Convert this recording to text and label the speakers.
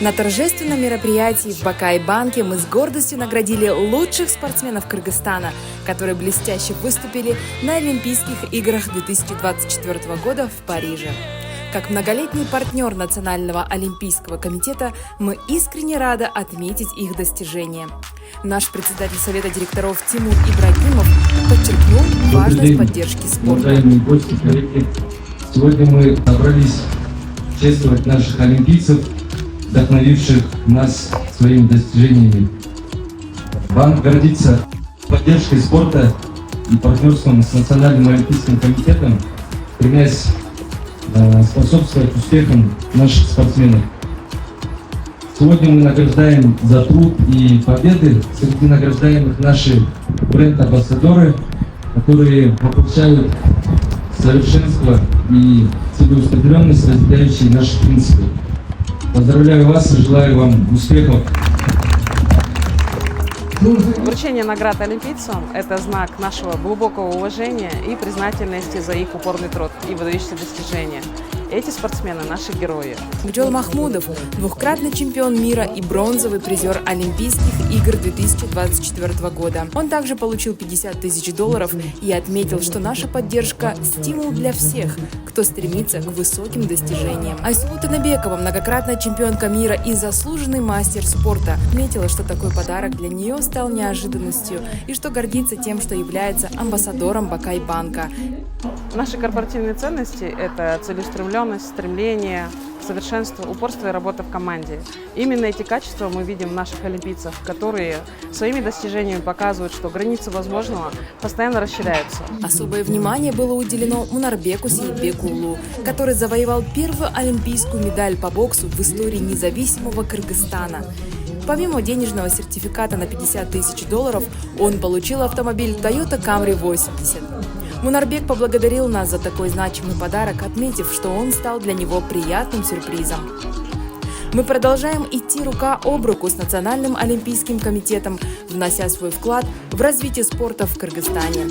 Speaker 1: На торжественном мероприятии в Бакай-банке мы с гордостью наградили лучших спортсменов Кыргызстана, которые блестяще выступили на Олимпийских играх 2024 года в Париже. Как многолетний партнер Национального олимпийского комитета мы искренне рады отметить их достижения. Наш председатель Совета директоров Тимур Ибрагимов подчеркнул важность поддержки спорта.
Speaker 2: Уважаемые гости, коллеги, сегодня мы собрались чествовать наших олимпийцев, вдохновивших нас своими достижениями. Банк гордится поддержкой спорта и партнерством с Национальным олимпийским комитетом, стремясь способствовать успехам наших спортсменов. Сегодня мы награждаем за труд и победы. Среди награждаемых наши бренд-амбассадоры, которые воплощают совершенство и целеустремленность, разделяющие наши принципы. Поздравляю вас и желаю вам успехов.
Speaker 3: Вручение наград олимпийцам – это знак нашего глубокого уважения и признательности за их упорный труд и выдающиеся достижения. Эти спортсмены – наши герои.
Speaker 1: Гжол Махмудов – двукратный чемпион мира и бронзовый призер Олимпийских игр 2024 года. Он также получил $50 000 и отметил, что наша поддержка – стимул для всех, кто стремится к высоким достижениям. Айсулу Танабекова, многократная чемпионка мира и заслуженный мастер спорта, отметила, что такой подарок для нее стал неожиданностью и что гордится тем, что является амбассадором Бакай-банка.
Speaker 3: Наши корпоративные ценности – это целеустремленность, стремление, совершенство, упорство и работа в команде. Именно эти качества мы видим в наших олимпийцах, которые своими достижениями показывают, что границы возможного постоянно расширяются.
Speaker 1: Особое внимание было уделено Мунарбеку Сейитбекулу, который завоевал первую олимпийскую медаль по боксу в истории независимого Кыргызстана. Помимо денежного сертификата на $50 000, он получил автомобиль Toyota Camry 80. Мунарбек поблагодарил нас за такой значимый подарок, отметив, что он стал для него приятным сюрпризом. Мы продолжаем идти рука об руку с Национальным олимпийским комитетом, внося свой вклад в развитие спорта в Кыргызстане.